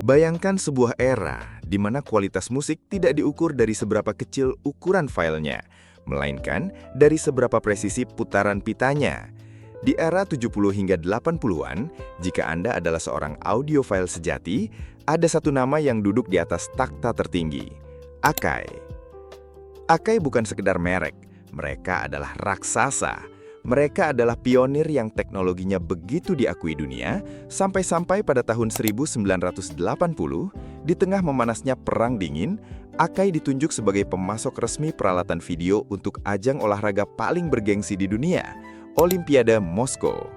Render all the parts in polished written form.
Bayangkan sebuah era di mana kualitas musik tidak diukur dari seberapa kecil ukuran filenya, melainkan dari seberapa presisi putaran pitanya. Di era 70 hingga 80-an, jika Anda adalah seorang audiophile sejati, ada satu nama yang duduk di atas takhta tertinggi, Akai. Akai bukan sekedar merek, mereka adalah raksasa. Mereka adalah pionir yang teknologinya begitu diakui dunia, sampai-sampai pada tahun 1980, di tengah memanasnya Perang Dingin, Akai ditunjuk sebagai pemasok resmi peralatan video untuk ajang olahraga paling bergengsi di dunia, Olimpiade Moskow.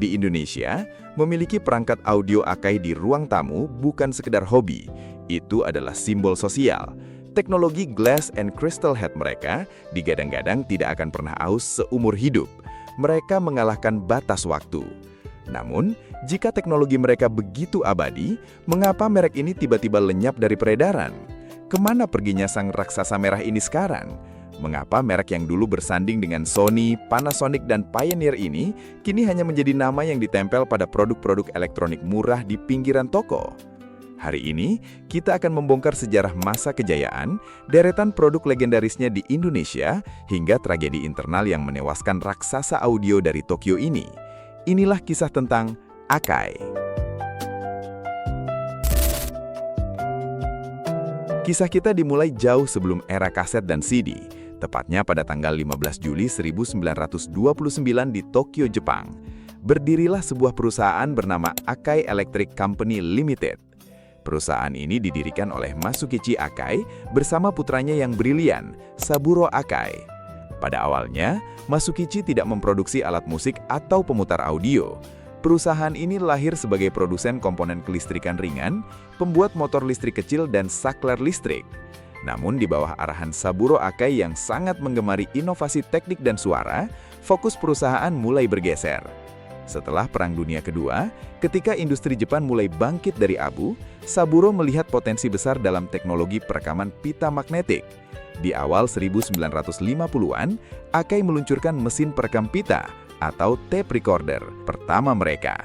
Di Indonesia, memiliki perangkat audio Akai di ruang tamu bukan sekedar hobi, itu adalah simbol sosial. Teknologi glass and crystal head mereka digadang-gadang tidak akan pernah aus seumur hidup. Mereka mengalahkan batas waktu. Namun, jika teknologi mereka begitu abadi, mengapa merek ini tiba-tiba lenyap dari peredaran? Kemana perginya sang raksasa merah ini sekarang? Mengapa merek yang dulu bersanding dengan Sony, Panasonic, dan Pioneer ini kini hanya menjadi nama yang ditempel pada produk-produk elektronik murah di pinggiran toko? Hari ini, kita akan membongkar sejarah masa kejayaan, deretan produk legendarisnya di Indonesia, hingga tragedi internal yang menewaskan raksasa audio dari Tokyo ini. Inilah kisah tentang Akai. Kisah kita dimulai jauh sebelum era kaset dan CD, tepatnya pada tanggal 15 Juli 1929 di Tokyo, Jepang. Berdirilah sebuah perusahaan bernama Akai Electric Company Limited. Perusahaan ini didirikan oleh Masukichi Akai bersama putranya yang brilian, Saburo Akai. Pada awalnya, Masukichi tidak memproduksi alat musik atau pemutar audio. Perusahaan ini lahir sebagai produsen komponen kelistrikan ringan, pembuat motor listrik kecil dan saklar listrik. Namun di bawah arahan Saburo Akai yang sangat menggemari inovasi teknik dan suara, fokus perusahaan mulai bergeser. Setelah Perang Dunia Kedua, ketika industri Jepang mulai bangkit dari abu, Saburo melihat potensi besar dalam teknologi perekaman pita magnetik. Di awal 1950-an, Akai meluncurkan mesin perekam pita atau tape recorder pertama mereka.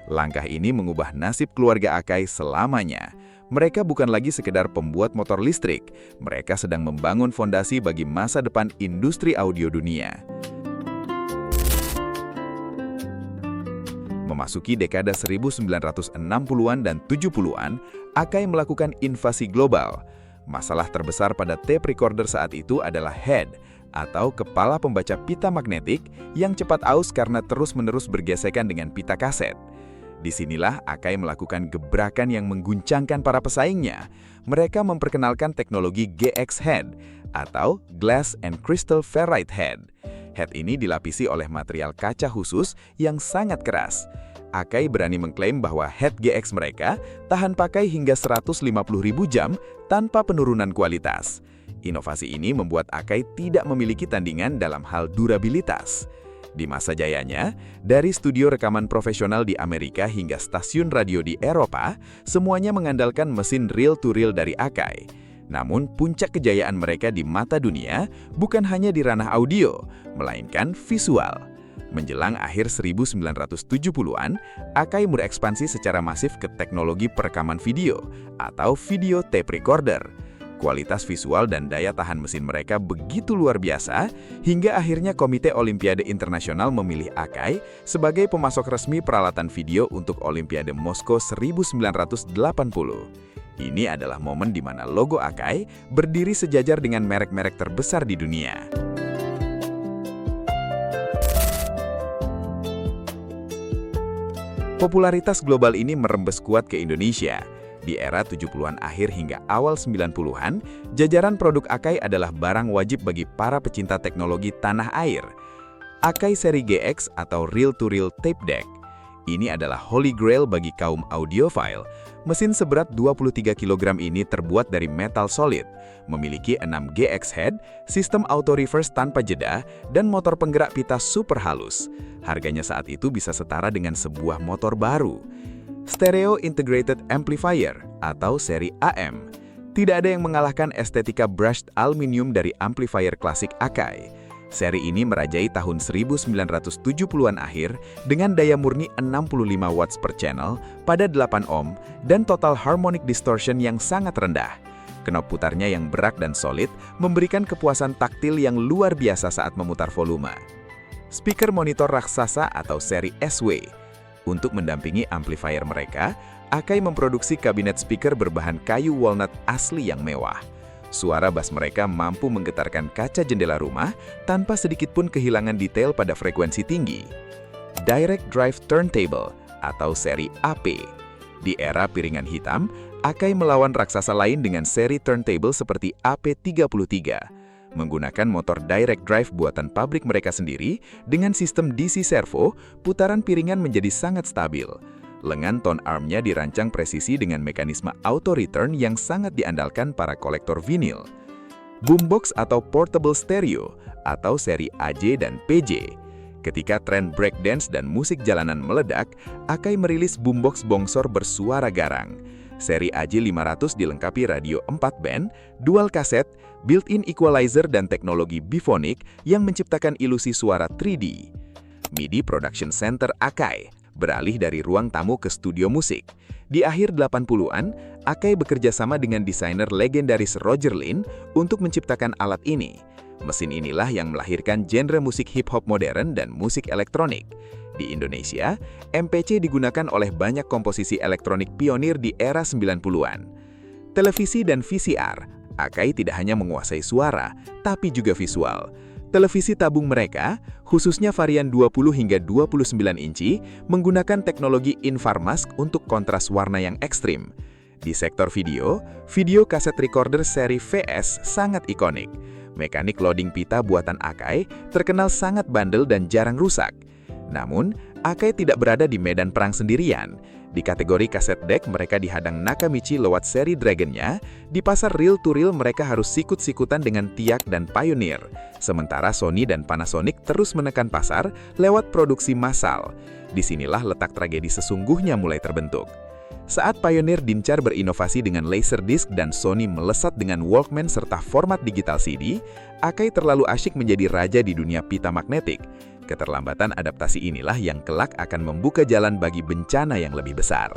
Langkah ini mengubah nasib keluarga Akai selamanya. Mereka bukan lagi sekedar pembuat motor listrik, mereka sedang membangun fondasi bagi masa depan industri audio dunia. Memasuki dekade 1960-an dan 70-an, Akai melakukan invasi global. Masalah terbesar pada tape recorder saat itu adalah head, atau kepala pembaca pita magnetik yang cepat aus karena terus-menerus bergesekan dengan pita kaset. Disinilah Akai melakukan gebrakan yang mengguncangkan para pesaingnya. Mereka memperkenalkan teknologi GX Head, atau Glass and Crystal Ferrite Head. Head ini dilapisi oleh material kaca khusus yang sangat keras. Akai berani mengklaim bahwa head GX mereka tahan pakai hingga 150.000 jam tanpa penurunan kualitas. Inovasi ini membuat Akai tidak memiliki tandingan dalam hal durabilitas. Di masa jayanya, dari studio rekaman profesional di Amerika hingga stasiun radio di Eropa, semuanya mengandalkan mesin reel-to-reel dari Akai. Namun, puncak kejayaan mereka di mata dunia bukan hanya di ranah audio, melainkan visual. Menjelang akhir 1970-an, Akai berekspansi secara masif ke teknologi perekaman video atau video tape recorder. Kualitas visual dan daya tahan mesin mereka begitu luar biasa, hingga akhirnya Komite Olimpiade Internasional memilih Akai sebagai pemasok resmi peralatan video untuk Olimpiade Moskow 1980. Ini adalah momen di mana logo Akai berdiri sejajar dengan merek-merek terbesar di dunia. Popularitas global ini merembes kuat ke Indonesia. Di era 70-an akhir hingga awal 90-an, jajaran produk Akai adalah barang wajib bagi para pecinta teknologi tanah air. Akai seri GX atau Reel-to-Reel Tape Deck. Ini adalah holy grail bagi kaum audiophile. Mesin seberat 23 kg ini terbuat dari metal solid, memiliki 6 GX head, sistem auto reverse tanpa jeda, dan motor penggerak pita super halus. Harganya saat itu bisa setara dengan sebuah motor baru. Stereo Integrated Amplifier atau seri AM. Tidak ada yang mengalahkan estetika brushed aluminium dari amplifier klasik Akai. Seri ini merajai tahun 1970-an akhir dengan daya murni 65 watts per channel pada 8 ohm dan total harmonic distortion yang sangat rendah. Knop putarnya yang berat dan solid memberikan kepuasan taktil yang luar biasa saat memutar volume. Speaker monitor raksasa atau seri SW. Untuk mendampingi amplifier mereka, Akai memproduksi kabinet speaker berbahan kayu walnut asli yang mewah. Suara bass mereka mampu menggetarkan kaca jendela rumah tanpa sedikit pun kehilangan detail pada frekuensi tinggi. Direct Drive Turntable atau seri AP. Di era piringan hitam, Akai melawan raksasa lain dengan seri turntable seperti AP33. Menggunakan motor direct drive buatan pabrik mereka sendiri, dengan sistem DC servo, putaran piringan menjadi sangat stabil. Lengan tone armnya dirancang presisi dengan mekanisme auto return yang sangat diandalkan para kolektor vinil. Boombox atau portable stereo atau seri AJ dan PJ. Ketika tren breakdance dan musik jalanan meledak, Akai merilis boombox bongsor bersuara garang. Seri AJ 500 dilengkapi radio 4 band, dual kaset, built-in equalizer dan teknologi biphonic yang menciptakan ilusi suara 3D. MIDI Production Center Akai beralih dari ruang tamu ke studio musik. Di akhir 80-an, Akai bekerja sama dengan desainer legendaris Roger Lin untuk menciptakan alat ini. Mesin inilah yang melahirkan genre musik hip-hop modern dan musik elektronik. Di Indonesia, MPC digunakan oleh banyak komposisi elektronik pionir di era 90-an. Televisi dan VCR, Akai tidak hanya menguasai suara, tapi juga visual. Televisi tabung mereka, khususnya varian 20 hingga 29 inci, menggunakan teknologi Infarmask untuk kontras warna yang ekstrim. Di sektor video, video kaset recorder seri VS sangat ikonik. Mekanik loading pita buatan Akai terkenal sangat bandel dan jarang rusak. Namun, Akai tidak berada di medan perang sendirian. Di kategori kaset deck, mereka dihadang Nakamichi lewat seri Dragon-nya. Di pasar reel-to-reel, mereka harus sikut-sikutan dengan Tiak dan Pioneer. Sementara Sony dan Panasonic terus menekan pasar lewat produksi massal. Disinilah letak tragedi sesungguhnya mulai terbentuk. Saat Pioneer gencar berinovasi dengan Laserdisc dan Sony melesat dengan Walkman serta format digital CD, Akai terlalu asyik menjadi raja di dunia pita magnetik. Keterlambatan adaptasi inilah yang kelak akan membuka jalan bagi bencana yang lebih besar.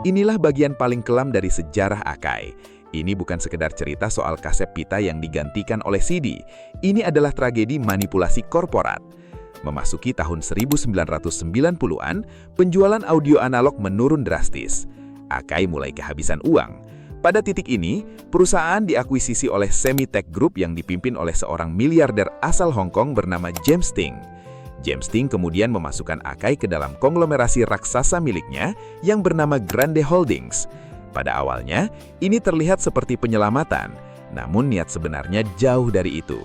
Inilah bagian paling kelam dari sejarah Akai. Ini bukan sekedar cerita soal kaset pita yang digantikan oleh CD. Ini adalah tragedi manipulasi korporat. Memasuki tahun 1990-an, penjualan audio analog menurun drastis. Akai mulai kehabisan uang. Pada titik ini, perusahaan diakuisisi oleh Semitech Group yang dipimpin oleh seorang miliarder asal Hong Kong bernama James Ting. James Ting kemudian memasukkan Akai ke dalam konglomerasi raksasa miliknya yang bernama Grande Holdings. Pada awalnya, ini terlihat seperti penyelamatan, namun niat sebenarnya jauh dari itu.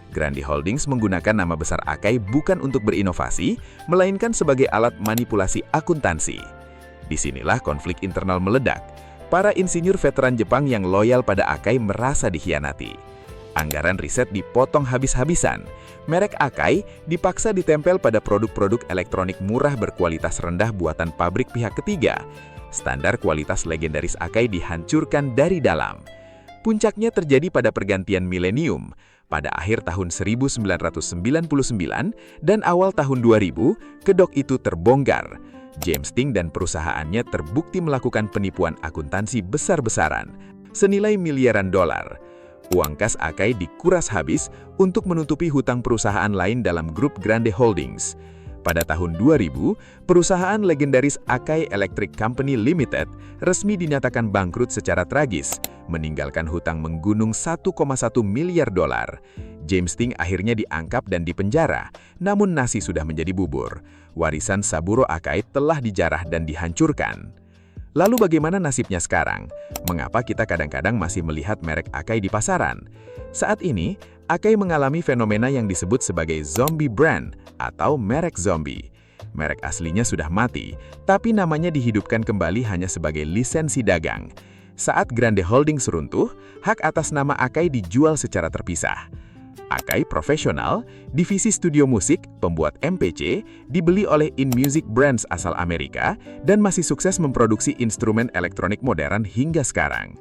Grande Holdings menggunakan nama besar Akai bukan untuk berinovasi, melainkan sebagai alat manipulasi akuntansi. Disinilah konflik internal meledak. Para insinyur veteran Jepang yang loyal pada Akai merasa dikhianati. Anggaran riset dipotong habis-habisan. Merek Akai dipaksa ditempel pada produk-produk elektronik murah berkualitas rendah buatan pabrik pihak ketiga. Standar kualitas legendaris Akai dihancurkan dari dalam. Puncaknya terjadi pada pergantian milenium. Pada akhir tahun 1999 dan awal tahun 2000, kedok itu terbongkar. James Ting dan perusahaannya terbukti melakukan penipuan akuntansi besar-besaran, senilai miliaran dolar. Uang kas Akai dikuras habis untuk menutupi hutang perusahaan lain dalam grup Grande Holdings. Pada tahun 2000, perusahaan legendaris Akai Electric Company Limited resmi dinyatakan bangkrut secara tragis, meninggalkan hutang menggunung 1,1 miliar dolar. James Ting akhirnya diangkap dan dipenjara, namun nasi sudah menjadi bubur. Warisan Saburo Akai telah dijarah dan dihancurkan. Lalu bagaimana nasibnya sekarang? Mengapa kita kadang-kadang masih melihat merek Akai di pasaran? Saat ini, Akai mengalami fenomena yang disebut sebagai zombie brand atau merek zombie. Merek aslinya sudah mati, tapi namanya dihidupkan kembali hanya sebagai lisensi dagang. Saat Grande Holdings runtuh, hak atas nama Akai dijual secara terpisah. Akai Profesional, divisi studio musik, pembuat MPC, dibeli oleh InMusic Brands asal Amerika dan masih sukses memproduksi instrumen elektronik modern hingga sekarang.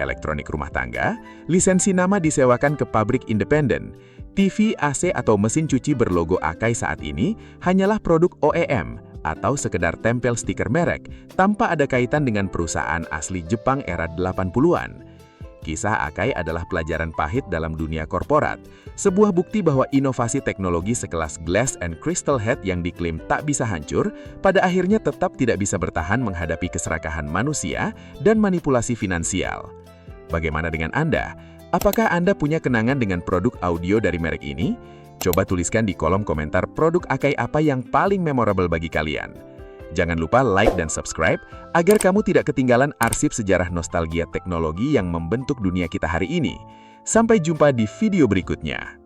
elektronik rumah tangga, lisensi nama disewakan ke pabrik independen. TV, AC, atau mesin cuci berlogo Akai saat ini hanyalah produk OEM atau sekedar tempel stiker merek tanpa ada kaitan dengan perusahaan asli Jepang era 80-an. Kisah Akai adalah pelajaran pahit dalam dunia korporat, sebuah bukti bahwa inovasi teknologi sekelas Glass and Crystal Head yang diklaim tak bisa hancur, pada akhirnya tetap tidak bisa bertahan menghadapi keserakahan manusia dan manipulasi finansial. Bagaimana dengan Anda? Apakah Anda punya kenangan dengan produk audio dari merek ini? Coba tuliskan di kolom komentar produk Akai apa yang paling memorable bagi kalian. Jangan lupa like dan subscribe agar kamu tidak ketinggalan arsip sejarah nostalgia teknologi yang membentuk dunia kita hari ini. Sampai jumpa di video berikutnya.